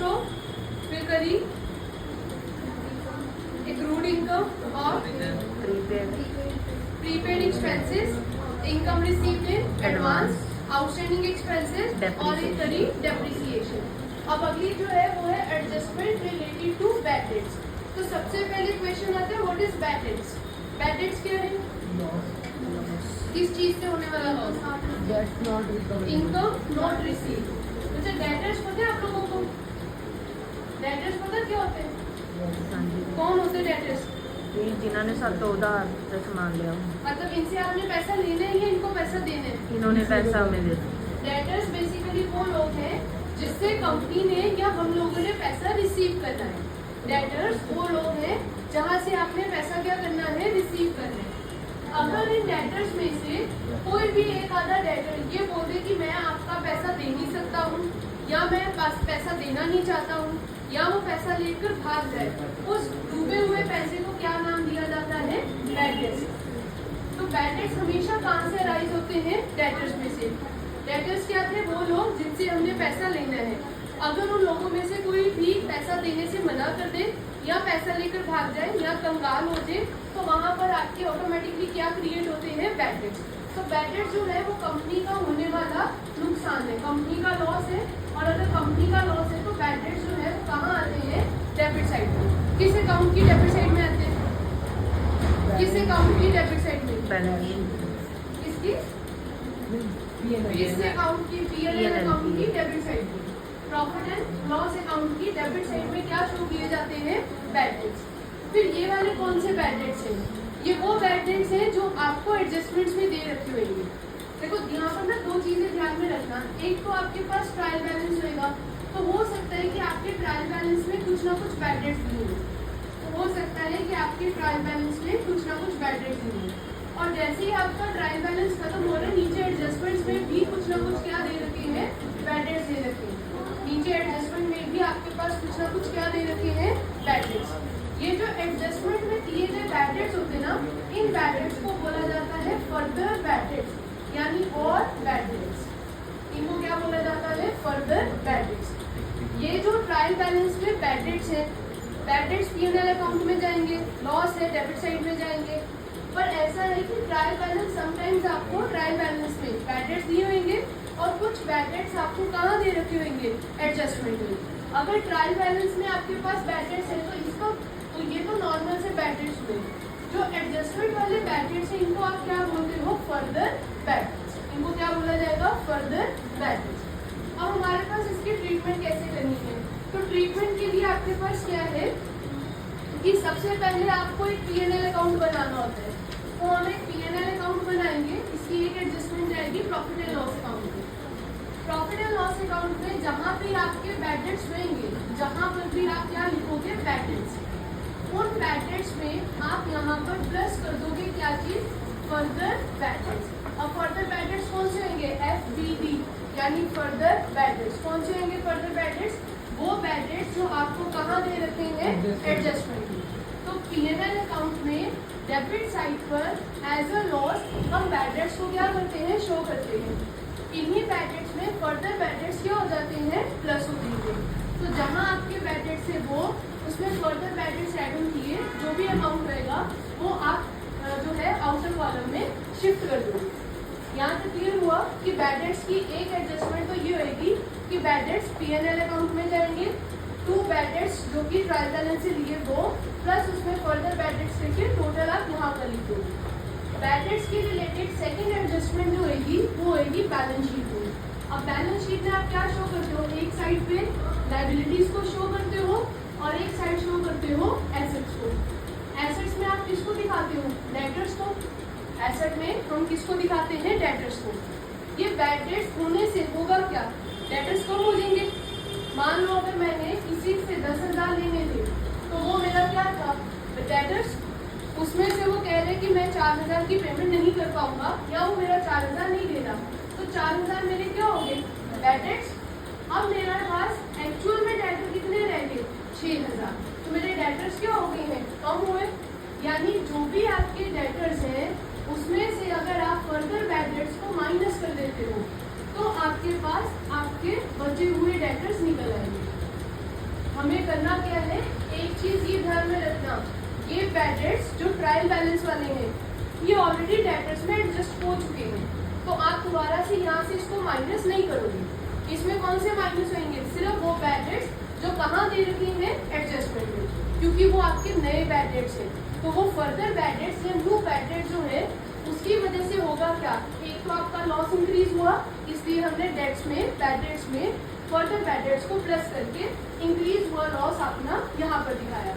Stock, फिर करी accrued income और prepaid expenses, income received in advance, outstanding expenses और एक करी depreciation। अब अगली जो है वो है adjustment related to bad debts। तो सबसे पहले क्वेश्चन आता है what is bad debts? Bad debts क्या है? किस चीज से होने वाला लॉस? Income not receive. अच्छा डेटर्स पता है आप लोगों को? डेटर्स पता क्या होते हैं? कौन होते हैं डेटर्स? जिन्होंने सातों उधार से सामान लिया, मतलब इनसे आपने पैसा लेना है या इनको पैसा देना है? इन्होंने पैसा हमें दे डेटर्स बेसिकली वो लोग हैं जिससे कंपनी ने या हम लोगों ने पैसा रिसीव करना है। डेटर्स वो लोग हैं जहाँ से आपने पैसा क्या करना है, रिसीव करना है। अगर इन डेटर्स में से कोई भी एक आधा डेटर ये बोले कि मैं आपका पैसा दे नहीं सकता हूँ या मैं पैसा देना नहीं चाहता हूँ या वो पैसा लेकर भाग जाए, उस डूबे हुए पैसे को क्या नाम दिया जाता है? Bad debts. तो बैड डेट्स हमेशा कहाँ से अराइज होते हैं? डेटर्स में से। डेटर्स क्या थे? वो लोग जिनसे हमने पैसा लेना है। अगर उन लोगों में से कोई भी पैसा देने से मना कर दे या पैसा लेकर भाग जाए या कंगाल हो जाए तो वहाँ पर आपके ऑटोमेटिकली क्या क्रिएट होते हैं? Bad debts. तो बैड डेट्स जो है वो कंपनी का होने वाला नुकसान है, कंपनी का लॉस है। और अगर कंपनी का लॉस है तो बैड डेट्स जो है वो कहाँ आते हैं? डेबिट साइड में। किस अकाउंट की डेबिट साइड में आते हैं? किस अकाउंट की डेबिट साइड में? किसकी? किस अकाउंट की? पीएनएल अकाउंट की डेबिट साइड में। प्रॉफिट एंड लॉस अकाउंट की डेबिट साइड में क्या शो किए जाते हैं? Bad debts. फिर ये वाले कौन से बैड डेट्स हैं? ये वो बैड डेट्स हैं जो आपको एडजस्टमेंट्स में दे रखे होंगे। देखो यहाँ पर ना दो चीजें ध्यान में रखना। एक तो आपके पास ट्रायल बैलेंस होगा, तो हो सकता है कि आपके ट्रायल बैलेंस में कुछ ना कुछ बैड डेट्स भी हो। तो हो सकता है कि आपके ट्रायल बैलेंस में कुछ ना कुछ बैड डेट्स भी हो। और जैसे ही आपका ट्रायल बैलेंस खत्म हो रहा है, नीचे एडजस्टमेंट्स में भी कुछ ना कुछ क्या दे रखे हैं? बैड डेट्स दे रखे हैं। नीचे एडजस्टमेंट में भी आपके पास कुछ ना कुछ क्या दे रखे हैं? Bad debts. ये जो एडजस्टमेंट में दिए गए बैड डेट्स होते हैं ना, इन बैड डेट्स को बोला जाता है फर्दर बैड डेट्स, यानी और बैड डेट्स। इनको क्या बोला जाता है? Further bad debts. ये जो ट्रायल बैलेंस में बैड डेट्स है, बैड डेट्स पीएनएल अकाउंट में जाएंगे, लॉस है डेबिट साइड में जाएंगे। पर ऐसा है कि ट्रायल बैलेंस समटाइम्स आपको ट्रायल बैलेंस में बैड डेट्स दिए होंगे और कुछ बैड डेट्स आपको कहाँ दे रखे होंगे? एडजस्टमेंट में। अगर ट्रायल बैलेंस में आपके पास बैड डेट्स है तो इसको तो ये तो नॉर्मल से बैड डेट्स हुए। जो एडजस्टमेंट वाले बैड डेट्स हैं इनको आप क्या बोलते हो? Further bad debts. इनको क्या बोला जाएगा? Further bad debts. अब हमारे पास इसकी ट्रीटमेंट कैसे करनी है? तो ट्रीटमेंट के लिए आपके पास क्या है कि सबसे पहले आपको एक पीएनएल अकाउंट बनाना होता है। तो हम एक पीएनएल अकाउंट बनाएंगे, इसकी एक एडजस्टमेंट जाएगी प्रॉफिट एंड लॉस अकाउंट में। प्रॉफिट एंड लॉस अकाउंट में जहाँ भी आपके बैड डेट्स होंगे, जहाँ पर भी आप क्या लिखोगे? Bad debts. उन बैड डेट्स में आप यहाँ पर प्लस कर दोगे क्या चीज? Further bad debts. अब फर्दर बैड डेट्स कौन से होंगे? FBD, यानी फर्दर बैड डेट्स। कौन से होंगे फर्दर बैड डेट्स? वो बैड डेट्स जो आपको कहाँ दे रखे हैं? एडजस्टमेंट में। तो पीएनएल अकाउंट में डेबिट साइड पर एज अ लॉस हम बैड डेट्स को क्या करते हैं? शो करते हैं। इन्हीं बैड डेट्स में फर्दर बैड डेट्स क्या हो जाते हैं? प्लस हो जाएंगे। तो जहाँ आपके बैड डेट्स है वो उसमें further bad debts add on किए, जो भी अमाउंट रहेगा वो आप जो है आउटर कॉलम में शिफ्ट कर दोगे। यहाँ तक क्लियर हुआ कि बैड डेट्स की एक एडजस्टमेंट तो ये होगी कि बैड डेट्स पीएनएल अकाउंट में जाएंगे, 2 बैड डेट्स जो कि ट्रायल बैलेंस से लिए वो, प्लस उसमें फर्दर बैड डेट्स लेके टोटल आप यहाँ पर लिख दोगे। बैड डेट्स के रिलेटेड सेकेंड एडजस्टमेंट जो होगी वो होगी बैलेंस शीट में। अब बैलेंस शीट में आप क्या शो करते हो? एक साइड पे लाइबिलिटीज को शो करते हो और एक साइड शो करते हो एसेट्स को। एसेट्स में आप किसको दिखाते हो? डेटर्स को। एसेट में हम किसको दिखाते हैं? डेटर्स को। ये बैड डेट्स होने से होगा क्या? डेटर्स कम हो जाएंगे। मान लो अगर मैंने किसी से 10,000 लेने थे तो वो मेरा क्या था? डेटर्स। उसमें से वो कह रहे कि मैं 4,000 की पेमेंट नहीं कर पाऊंगा या वो मेरा 4,000 नहीं दे रहा, तो 4,000 मेरे क्या हो गए? Bad debts. अब मेरे पास एक्चुअल में डेटर कितने रह गए? 6,000। तो मेरे डेटर्स क्या हो गए हैं? कम हुए। यानी जो भी आपके डेटर्स हैं उसमें से अगर आप फर्दर बैड डेट्स को माइनस कर देते हो तो आपके पास आपके बचे हुए डेटर्स निकल आएंगे। हमें करना क्या है, एक चीज ये ध्यान में रखना, ये बैड डेट्स जो ट्रायल बैलेंस वाले हैं ये ऑलरेडी डेटर्स में एडजस्ट हो चुके हैं, तो आप दोबारा से यहाँ से इसको माइनस नहीं करोगे। इसमें कौन से माइनस होंगे, सिर्फ वो बैड डेट्स जो कहाँ दे रखी हैं, एडजस्टमेंट में, क्योंकि वो आपके नए बैड डेट्स हैं। तो वो फर्दर बैड डेट्स या न्यू बैड डेट जो है उसकी वजह से होगा क्या, एक तो आपका लॉस इंक्रीज हुआ, इसलिए हमने डेट्स में, बैड डेट्स में फर्दर बैड डेट्स को प्लस करके इंक्रीज हुआ लॉस अपना यहाँ पर दिखाया।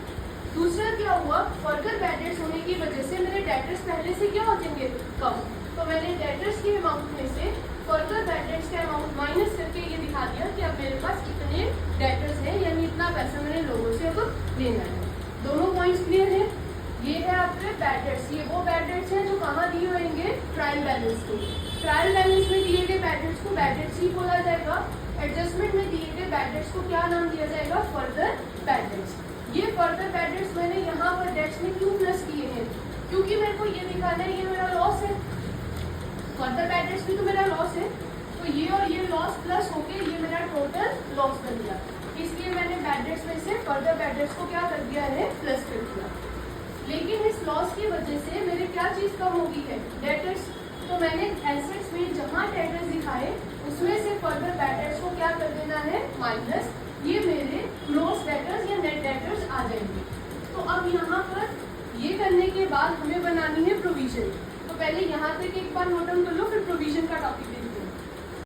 दूसरा क्या हुआ, फर्दर बैड डेट्स होने की वजह से मेरे डेटर्स पहले से क्या हो जाएंगे, कम, तो मैंने डेटर्स के अमाउंट में से फर्दर बैड डेट्स का अमाउंट माइनस करके ये दिखा दिया कि अब मेरे पास इतने डेटर्स हैं, यानी इतना पैसा मैंने लोगों से अब लेना है। दोनों पॉइंट्स क्लियर है। ये है आपके बैड डेट्स, ये वो बैड डेट्स हैं जो कहाँ दिए होंगे, ट्रायल बैलेंस को। ट्रायल बैलेंस में दिए गए बैड डेट्स को बैड डेट्स ही बोला जाएगा, एडजस्टमेंट में दिए गए बैड डेट्स को क्या नाम दिया जाएगा, फर्दर बैड डेट्स। ये फर्दर बैड डेट्स मैंने यहाँ पर डेट्स में क्यों प्लस किए हैं, क्योंकि मेरे को ये दिखाना है ये मेरा लॉस है, फर्दर बैड डेट्स भी तो मेरा लॉस है, तो ये और ये लॉस प्लस होके ये मेरा टोटल लॉस बन गया, इसलिए मैंने बैड डेट्स में से फर्दर बैड डेट्स को क्या कर दिया है, प्लस कर दिया। लेकिन इस लॉस की वजह से मेरे क्या चीज कम हो गई है, डेटर्स, तो मैंने एसेट्स में जहां डेटर्स दिखाए उसमें से फर्दर बैड डेट्स को क्या कर देना है, माइनस, ये मेरे ग्रॉस डेटर्स या नेट डेटर्स आ जाएंगे। तो अब यहाँ पर ये करने के बाद हमें बनानी है प्रोविजन। तो पहले यहाँ तक एक बार नोट डाउन कर लो, फिर प्रोविजन का टॉपिक देखते हैं।